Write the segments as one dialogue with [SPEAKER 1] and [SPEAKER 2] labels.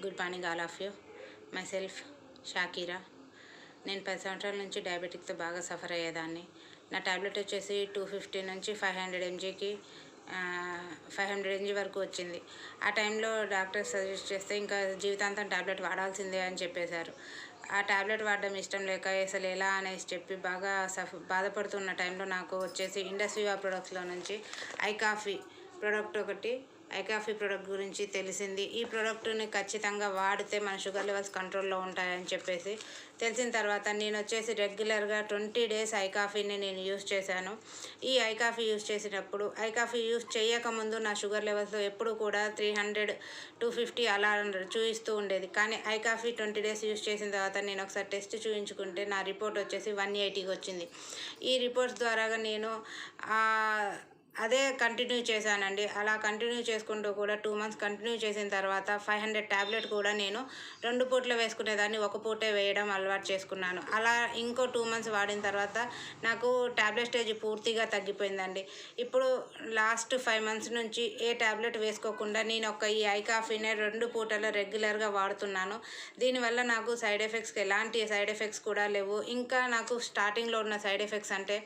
[SPEAKER 1] Good morning all of you. Myself Shakira. నేను 10 సంవత్సరాల నుంచి డయాబెటిక్తో బాగా సఫర్ అయ్యేదాన్ని. నా టాబ్లెట్ వచ్చేసి 250 నుంచి 500 ఎంజీకి 500 ఎంజీ వరకు వచ్చింది. ఆ టైంలో డాక్టర్ సజెస్ట్ చేస్తే ఇంకా జీవితాంతం టాబ్లెట్ వాడాల్సిందే అని చెప్పేశారు. ఆ టాబ్లెట్ వాడడం ఇష్టం లేక అసలు ఎలా అనేసి చెప్పి బాగా బాధపడుతున్న టైంలో నాకు వచ్చేసి ఇండస్ వివా ప్రొడక్ట్స్లో నుంచి ఐకాఫీ ప్రోడక్ట్ ఒకటి ఐకాఫీ ప్రోడక్ట్ గురించి తెలిసింది. ఈ ప్రోడక్ట్ని ఖచ్చితంగా వాడితే మన షుగర్ లెవెల్స్ కంట్రోల్లో ఉంటాయని చెప్పేసి తెలిసిన తర్వాత నేను వచ్చేసి రెగ్యులర్గా 20 డేస్ ఐకాఫీని నేను యూస్ చేశాను. ఈ ఐకాఫీ యూస్ చేసేటప్పుడు ఐకాఫీ యూస్ చేయకముందు నా షుగర్ లెవెల్స్ ఎప్పుడు కూడా 300 250 అలా చూపిస్తూ ఉండేది. కానీ ఐకాఫీ 20 డేస్ యూస్ చేసిన తర్వాత నేను ఒకసారి టెస్ట్ చూపించుకుంటే నా రిపోర్ట్ వచ్చేసి 180కి వచ్చింది. ఈ రిపోర్ట్స్ ద్వారా నేను అదే కంటిన్యూ చేశానండి. అలా కంటిన్యూ చేసుకుంటూ కూడా 2 మంత్స్ కంటిన్యూ చేసిన తర్వాత 500 ట్యాబ్లెట్ కూడా నేను 2 పూటలు వేసుకునేదాన్ని, 1 పూటే వేయడం అలవాటు చేసుకున్నాను. అలా ఇంకో 2 మంత్స్ వాడిన తర్వాత నాకు ట్యాబ్లెట్ స్టేజ్ పూర్తిగా తగ్గిపోయిందండి. ఇప్పుడు లాస్ట్ 5 మంత్స్ నుంచి ఏ ట్యాబ్లెట్ వేసుకోకుండా నేను ఈ ఐకాఫీనే 2 పూటలు రెగ్యులర్గా వాడుతున్నాను. దీనివల్ల నాకు ఎలాంటి సైడ్ ఎఫెక్ట్స్ కూడా లేవు. ఇంకా నాకు స్టార్టింగ్లో ఉన్న సైడ్ ఎఫెక్ట్స్ అంటే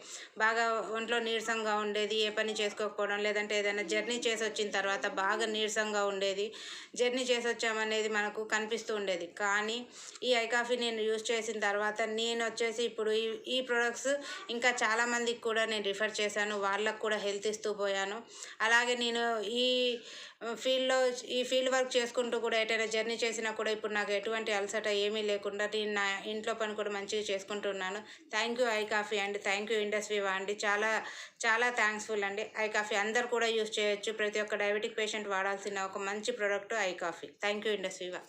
[SPEAKER 1] బాగా ఒంట్లో నీరసంగా ఉండేది, ఏ పని చేసుకోకపోవడం, లేదంటే ఏదైనా జర్నీ చేసి వచ్చిన తర్వాత బాగా నీరసంగా ఉండేది. జర్నీ చేసి వచ్చామనేది మనకు కనిపిస్తూ ఉండేది. కానీ ఈ ఐకాఫీ నేను యూజ్ చేసిన తర్వాత నేను వచ్చేసి ఇప్పుడు ఈ ప్రొడక్ట్స్ ఇంకా చాలామందికి కూడా నేను రిఫర్ చేశాను. వాళ్ళకు కూడా హెల్త్ ఇస్తూ పోయాను. అలాగే నేను ఈ ఫీల్డ్ వర్క్ చేసుకుంటూ కూడా ఎటైనా జర్నీ చేసినా కూడా ఇప్పుడు నాకు ఎటువంటి అలసట ఏమీ లేకుండా నేను నా ఇంట్లో పని కూడా మంచిగా చేసుకుంటున్నాను. థ్యాంక్ యూ ఐకాఫీ అండి, థ్యాంక్ యూ ఇండస్ వివా అండి. చాలా చాలా థ్యాంక్స్ఫుల్ అండి. ఐకాఫీ అందరు కూడా యూజ్ చేయొచ్చు. ప్రతి ఒక్క డయాబెటిక్ పేషెంట్ వాడాల్సిన ఒక మంచి ప్రోడక్ట్ ఐకాఫీ. Thank you Indus వివా.